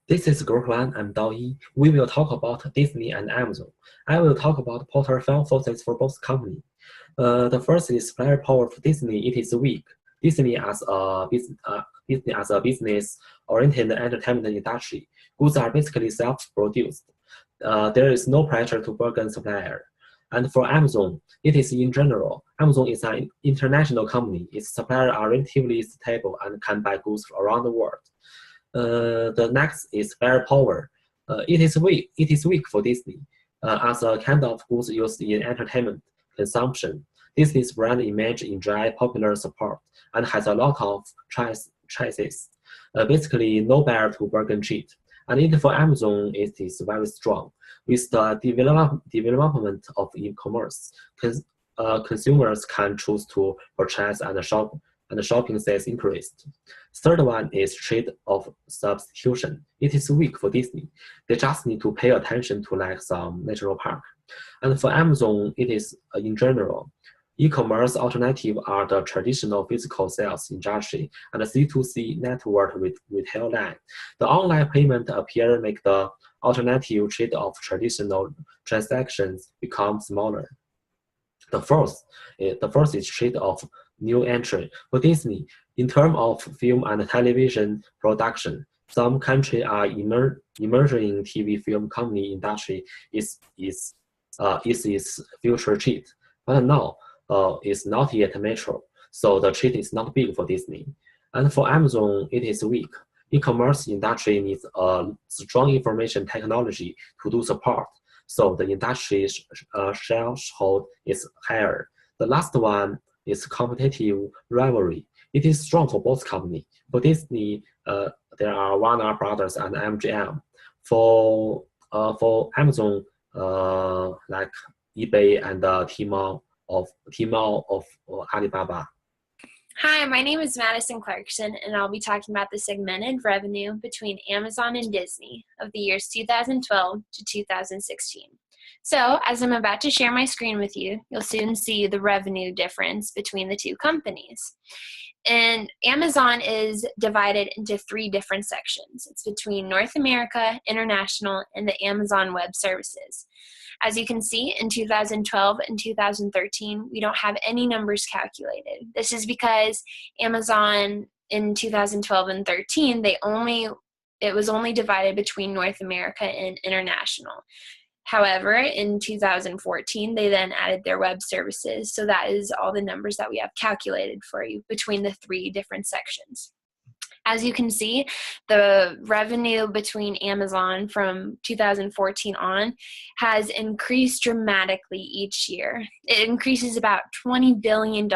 This is Groklan. I'm Dao Yi. We will talk about Disney and Amazon. I will talk about portfolio forces for both companies. The first is supplier power for Disney. It is weak. Disney as a business-oriented entertainment industry, goods are basically self-produced. There is no pressure to bargain supplier. And for Amazon, it is in general. Amazon is an international company. Its suppliers are relatively stable and can buy goods around the world. The next is firepower. It is weak. It is weak for Disney as a kind of goods used in entertainment consumption. Disney's brand image enjoys popular support and has a lot of choices. Basically, no buyer to bargain cheat. And even for Amazon, it is very strong. With the development of e-commerce, consumers can choose to purchase and shop, and shopping sales increased. Third one is trade of substitution. It is weak for Disney. They just need to pay attention to like some natural park. And for Amazon, it is in general. E-commerce alternatives are the traditional physical sales industry and the C2C network with retail line. The online payment appear make the alternative trade of traditional transactions become smaller. The first is trade of new entry. For Disney, in terms of film and television production, some countries are emerging TV film company industry is its future treat. But now it's not yet mature, so the treat is not big for Disney. And for Amazon, it is weak. E-commerce industry needs a strong information technology to do support, so the industry's threshold is higher. The last one is competitive rivalry. It is strong for both companies. For Disney, there are Warner Brothers and MGM. For Amazon, like eBay and Tmall of Alibaba. Hi, my name is Madison Clarkson, and I'll be talking about the segmented revenue between Amazon and Disney of the years 2012 to 2016. So, as I'm about to share my screen with you, you'll soon see the revenue difference between the two companies. And Amazon is divided into three different sections. It's between North America, International, and the Amazon Web Services. As you can see, in 2012 and 2013, we don't have any numbers calculated. This is because Amazon in 2012 and 13, it was only divided between North America and International. However, in 2014, they then added their web services. So that is all the numbers that we have calculated for you between the three different sections. As you can see, the revenue between Amazon from 2014 on has increased dramatically each year. It increases about $20 billion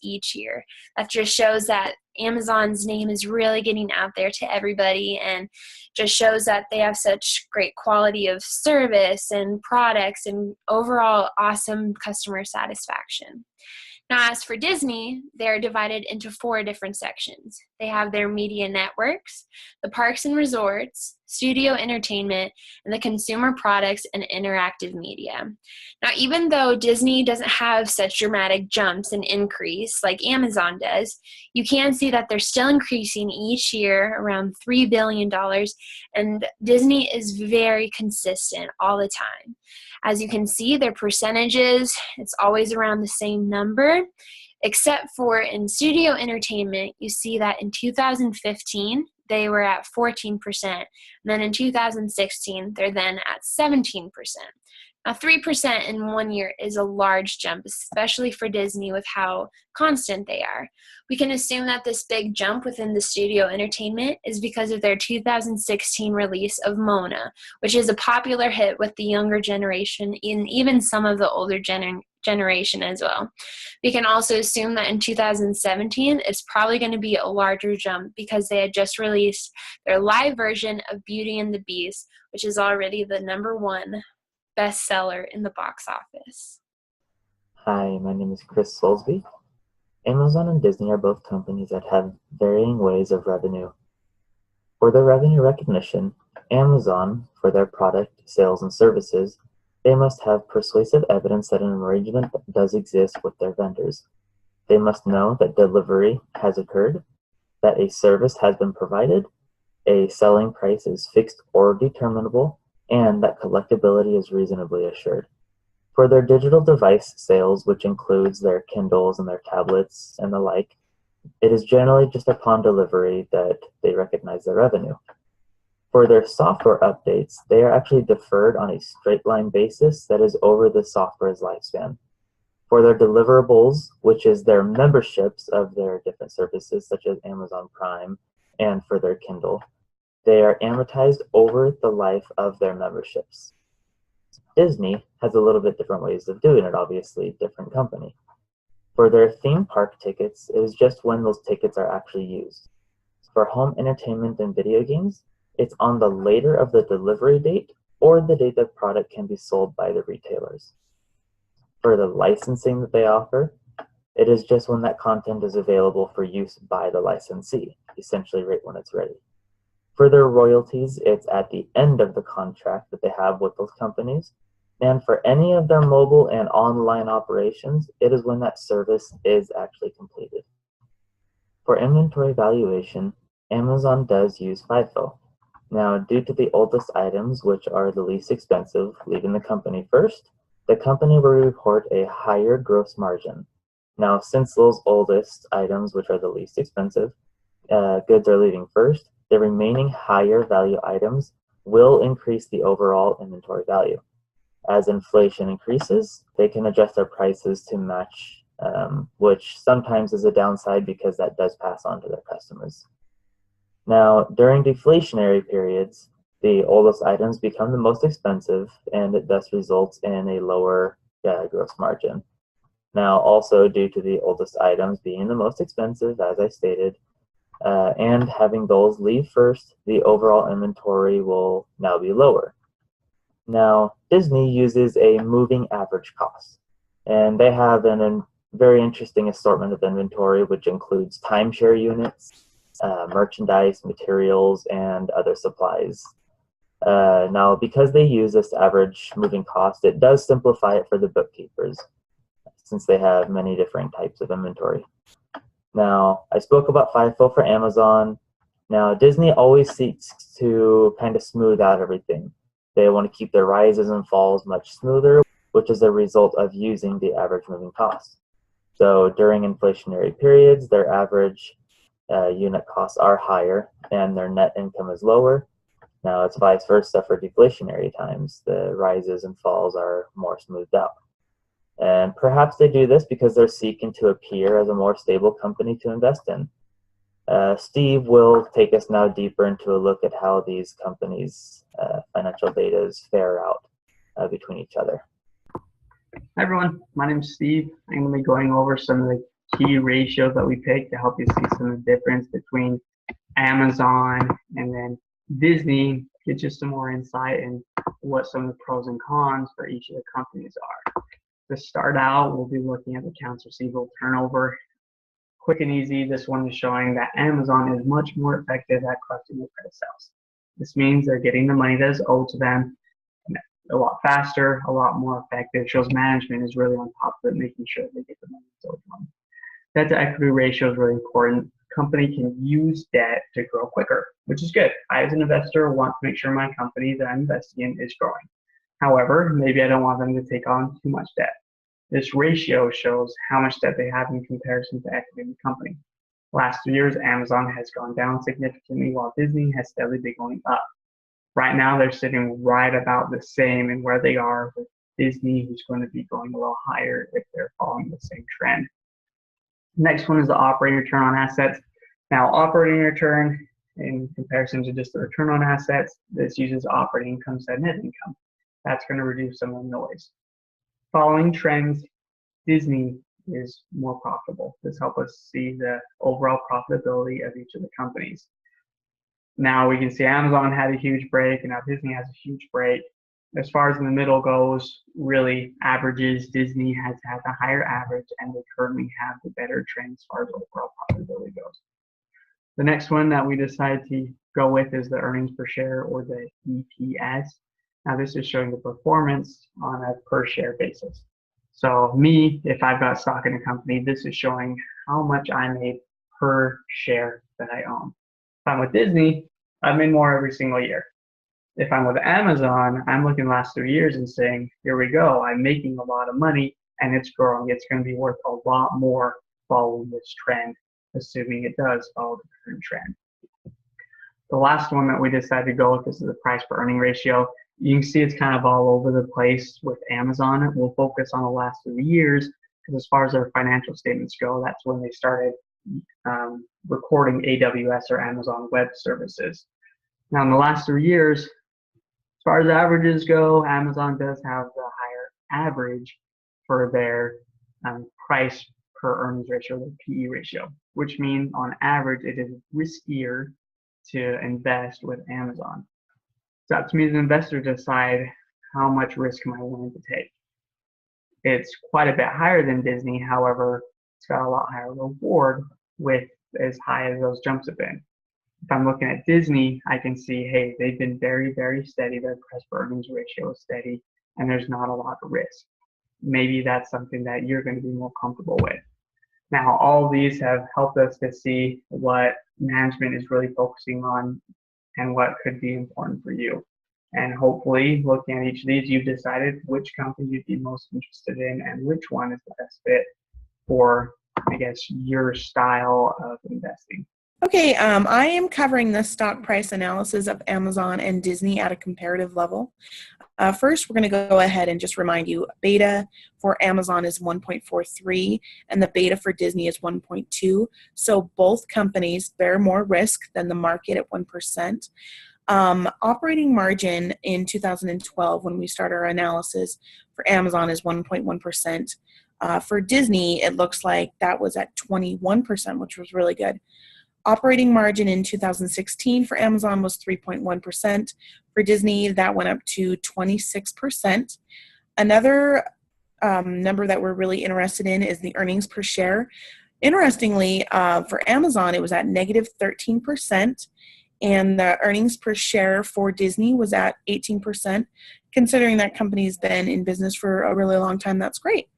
each year. That just shows that Amazon's name is really getting out there to everybody and just shows that they have such great quality of service and products and overall awesome customer satisfaction. Now, as for Disney, they're divided into four different sections. They have their media networks, the parks and resorts, studio entertainment, and the consumer products and interactive media. Now, even though Disney doesn't have such dramatic jumps and increase like Amazon does, you can see that they're still increasing each year around $3 billion, and Disney is very consistent all the time. As you can see, their percentages, it's always around the same number, except for in studio entertainment, you see that in 2015, they were at 14%. And then in 2016, they're then at 17%. Now, 3% in 1 year is a large jump, especially for Disney with how constant they are. We can assume that this big jump within the studio entertainment is because of their 2016 release of Mona, which is a popular hit with the younger generation and even some of the older generation as well. We can also assume that in 2017, it's probably going to be a larger jump because they had just released their live version of Beauty and the Beast, which is already the #1 bestseller in the box office. Hi, my name is Chris Soulsby. Amazon and Disney are both companies that have varying ways of revenue. For their revenue recognition, Amazon, for their product, sales, and services, they must have persuasive evidence that an arrangement does exist with their vendors. They must know that delivery has occurred, that a service has been provided, a selling price is fixed or determinable, and that collectability is reasonably assured. For their digital device sales, which includes their Kindles and their tablets and the like, it is generally just upon delivery that they recognize their revenue. For their software updates, they are actually deferred on a straight line basis that is over the software's lifespan. For their deliverables, which is their memberships of their different services such as Amazon Prime, and for their Kindle, they are amortized over the life of their memberships. Disney has a little bit different ways of doing it, obviously, different company. For their theme park tickets, it is just when those tickets are actually used. For home entertainment and video games, it's on the later of the delivery date or the date the product can be sold by the retailers. For the licensing that they offer, it is just when that content is available for use by the licensee, essentially right when it's ready. For their royalties, it's at the end of the contract that they have with those companies. And for any of their mobile and online operations, it is when that service is actually completed. For inventory valuation, Amazon does use FIFO. Now, due to the oldest items, which are the least expensive, leaving the company first, the company will report a higher gross margin. Now, since those oldest items, which are the least expensive, goods are leaving first, the remaining higher value items will increase the overall inventory value. As inflation increases, they can adjust their prices to match, which sometimes is a downside because that does pass on to their customers. Now, during deflationary periods, the oldest items become the most expensive, and it thus results in a lower gross margin. Now, also due to the oldest items being the most expensive, as I stated, and having those leave first, the overall inventory will now be lower. Now, Disney uses a moving average cost, and they have a very interesting assortment of inventory, which includes timeshare units, merchandise, materials, and other supplies. Now, because they use this average moving cost, it does simplify it for the bookkeepers, since they have many different types of inventory. Now, I spoke about FIFO for Amazon. Now, Disney always seeks to kind of smooth out everything. They want to keep their rises and falls much smoother, which is a result of using the average moving cost. So during inflationary periods, their average unit costs are higher and their net income is lower. Now, it's vice versa for deflationary times. The rises and falls are more smoothed out. And perhaps they do this because they're seeking to appear as a more stable company to invest in. Steve will take us now deeper into a look at how these companies' financial data fare out between each other. Hi everyone, my name is Steve. I'm going to be going over some of the key ratios that we picked to help you see some of the difference between Amazon and then Disney, get you some more insight in what some of the pros and cons for each of the companies are. To start out, we'll be looking at the accounts receivable turnover. Quick and easy, this one is showing that Amazon is much more effective at collecting their credit sales. This means they're getting the money that is owed to them a lot faster, a lot more effective. It shows management is really on top of it, making sure they get the money that's owed to them. Debt to equity ratio is really important. Company can use debt to grow quicker, which is good. I, as an investor, want to make sure my company that I'm investing in is growing. However, maybe I don't want them to take on too much debt. This ratio shows how much debt they have in comparison to equity in the company. Last 2 years, Amazon has gone down significantly while Disney has steadily been going up. Right now, they're sitting right about the same in where they are with Disney, who's going to be going a little higher if they're following the same trend. Next one is the operating return on assets. Now, operating return in comparison to just the return on assets, this uses operating income instead of net income. That's going to reduce some of the noise. Following trends, Disney is more profitable. This helps us see the overall profitability of each of the companies. Now we can see Amazon had a huge break, and now Disney has a huge break. As far as in the middle goes, really averages, Disney has had the higher average, and they currently have the better trend as far as overall profitability goes. The next one that we decided to go with is the earnings per share, or the EPS. Now this is showing the performance on a per share basis. So me, if I've got stock in a company, this is showing how much I made per share that I own. If I'm with Disney, I've made more every single year. If I'm with Amazon, I'm looking the last 3 years and saying, here we go, I'm making a lot of money and it's growing. It's going to be worth a lot more following this trend, assuming it does follow the current trend. The last one that we decided to go with is the price per earning ratio. You can see it's kind of all over the place with Amazon. We'll focus on the last 3 years because as far as their financial statements go, that's when they started recording AWS or Amazon Web Services. Now in the last 3 years, as far as averages go, Amazon does have the higher average for their price per earnings ratio, the PE ratio, which means on average it is riskier to invest with Amazon. So up to me as an investor to decide how much risk am I willing to take. It's quite a bit higher than Disney, however, it's got a lot higher reward with as high as those jumps have been. If I'm looking at Disney, I can see, hey, they've been very, very steady. Their price per earnings ratio is steady, and there's not a lot of risk. Maybe that's something that you're going to be more comfortable with. Now, all of these have helped us to see what management is really focusing on and what could be important for you. And hopefully, looking at each of these, you've decided which company you'd be most interested in and which one is the best fit for, I guess, your style of investing. Okay, I am covering the stock price analysis of Amazon and Disney at a comparative level. First, we're going to go ahead and just remind you, beta for Amazon is 1.43 and the beta for Disney is 1.2. So both companies bear more risk than the market at 1%. Operating margin in 2012, when we start our analysis for Amazon, is 1.1%. For Disney, it looks like that was at 21%, which was really good. Operating margin in 2016 for Amazon was 3.1%. For Disney, that went up to 26%. Another number that we're really interested in is the earnings per share. Interestingly, for Amazon, it was at negative 13%, and the earnings per share for Disney was at 18%. Considering that company's been in business for a really long time, that's great.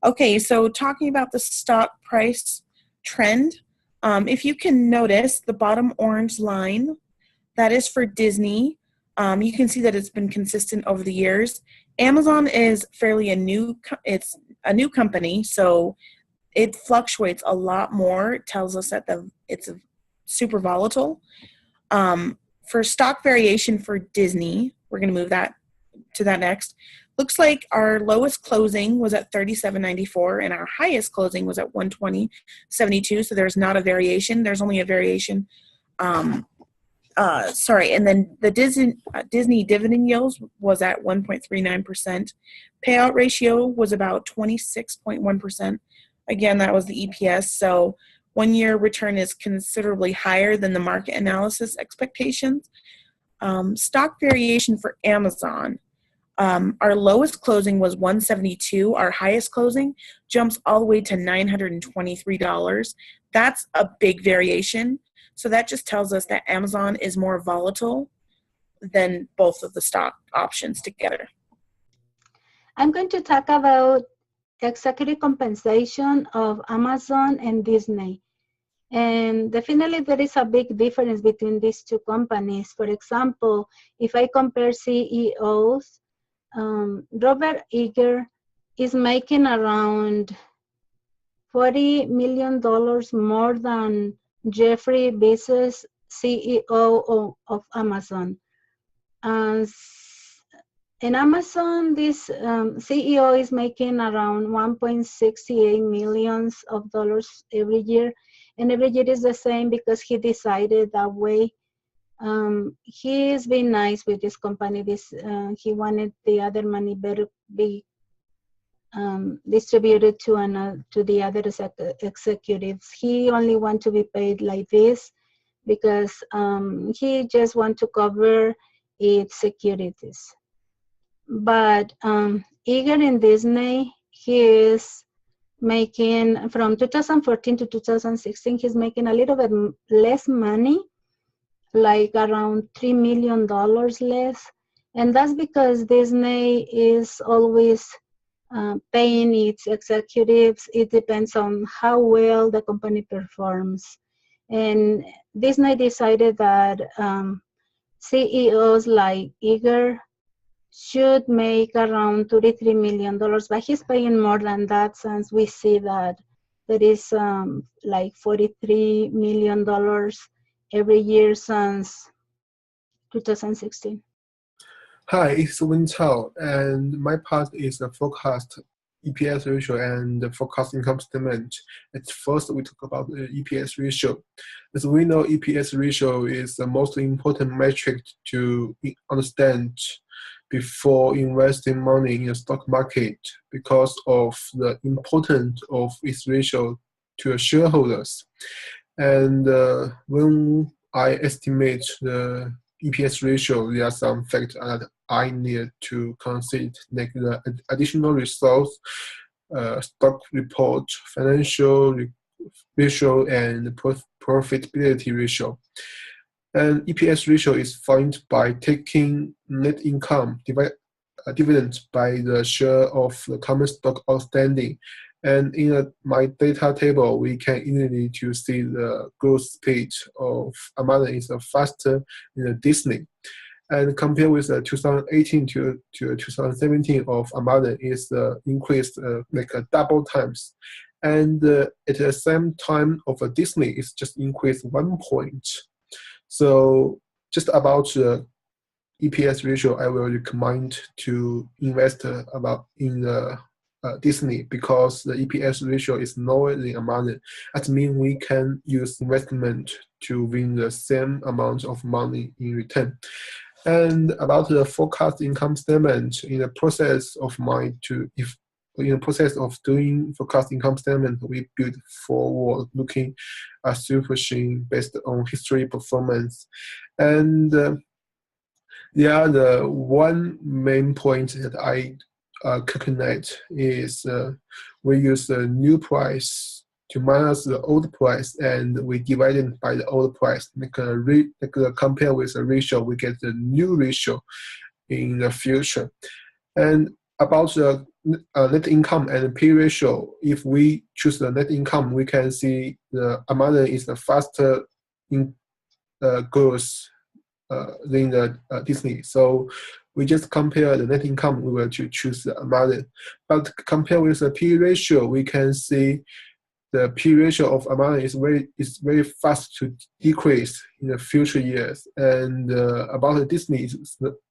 Okay, so talking about the stock price trend, if you can notice the bottom orange line, that is for Disney. You can see that it's been consistent over the years. Amazon is fairly it's a new company, so it fluctuates a lot more. It tells us that it's super volatile. For stock variation for Disney, we're going to move that to that next. Looks like our lowest closing was at $37.94 and our highest closing was at $120.72. So there's not a variation. There's only a variation. And then the Disney dividend yields was at 1.39%. Payout ratio was about 26.1%. Again, that was the EPS. So 1 year return is considerably higher than the market analysis expectations. Stock variation for Amazon. Our lowest closing was $172. Our highest closing jumps all the way to $923. That's a big variation. So that just tells us that Amazon is more volatile than both of the stock options together. I'm going to talk about executive compensation of Amazon and Disney. And definitely there is a big difference between these two companies. For example, if I compare CEOs, Robert Iger is making around $40 million more than Jeffrey Bezos, CEO of Amazon. In Amazon, this CEO is making around $1.68 million every year. And every year is the same because he decided that way. He's been nice with this company. He wanted the other money better be distributed to the other executives. He only wants to be paid like this because he just wants to cover its securities. But Iger in Disney, he is making, from 2014 to 2016, he's making a little bit less money, like around $3 million less. And that's because Disney is always paying its executives. It depends on how well the company performs. And Disney decided that CEOs like Iger should make around $33 million, but he's paying more than that since we see that there is like $43 million every year since 2016. Hi, it's Wen Chao, and my part is the forecast EPS ratio and the forecast income statement. At first, we talk about the EPS ratio. As we know, EPS ratio is the most important metric to understand before investing money in the stock market because of the importance of its ratio to the shareholders. And when I estimate the EPS ratio, there are some factors that I need to consider, like the additional results, stock report, financial ratio, and profitability ratio. And EPS ratio is found by taking net income dividend by the share of the common stock outstanding. And in my data table, we can easily to see the growth speed of Amazon is faster in Disney. And compared with 2018 to 2017 of Amazon is increased like a double times. And at the same time of Disney, it's just increased 1 point. So just about the EPS ratio, I will recommend to invest in the Disney because the EPS ratio is lower than Amazon. That means we can use investment to win the same amount of money in return. And about the forecast income statement, in the process of doing forecast income statement, we build forward-looking assumption based on history performance. And the one main point that I calculate is we use the new price to minus the old price, and we divide it by the old price. Compare with the ratio, we get the new ratio in the future. And about the net income and P ratio, if we choose the net income, we can see the Amazon is the faster in growth than the Disney. So we just compare the net income, we will choose the Amazon. But compare with the P ratio, we can see the P ratio of Amazon is very fast to decrease in the future years. And about the Disney,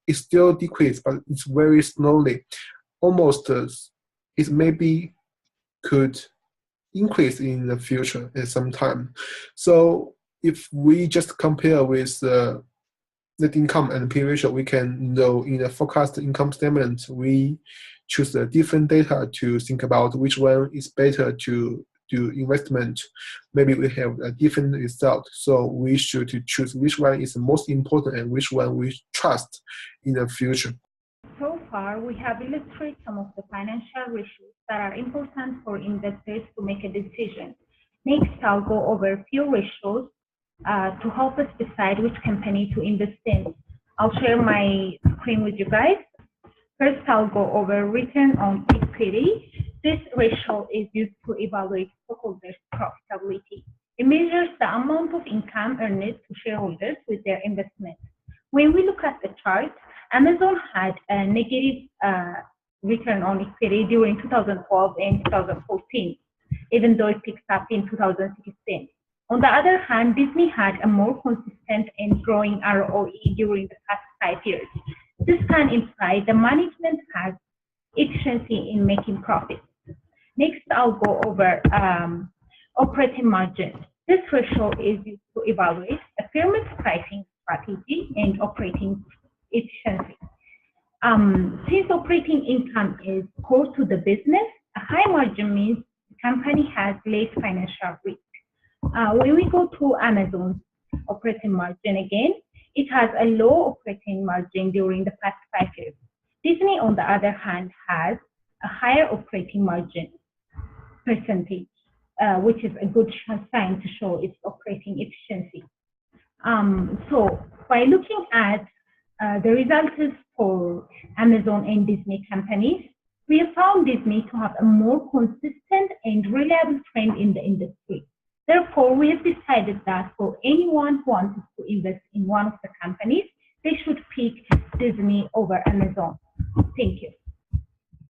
it's still decrease, but it's very slowly. Almost it maybe could increase in the future at some time. So if we just compare with net income and P ratio, we can know in the forecast income statement, we choose the different data to think about which one is better to do investment. Maybe we have a different result. So we should choose which one is most important and which one we trust in the future. So far, we have illustrated some of the financial ratios that are important for investors to make a decision. Next, I'll go over a few ratios to help us decide which company to invest in. I'll share my screen with you guys. First, I'll go over return on equity. This ratio is used to evaluate stockholders' profitability. It measures the amount of income earned to shareholders with their investment. When we look at the chart, Amazon had a negative return on equity during 2012 and 2014, even though it picked up in 2016. On the other hand, Disney had a more consistent and growing ROE during the past 5 years. This can imply the management has efficiency in making profits. Next, I'll go over operating margin. This ratio is used to evaluate a firm's pricing strategy and operating efficiency. Since operating income is core to the business, a high margin means the company has less financial risk. When we go to Amazon's operating margin again, it has a low operating margin during the past 5 years. Disney, on the other hand, has a higher operating margin percentage, which is a good sign to show its operating efficiency. So by looking at the results for Amazon and Disney companies, we have found Disney to have a more consistent and reliable trend in the industry. Therefore, we have decided that for anyone who wants to invest in one of the companies, they should pick Disney over Amazon. Thank you.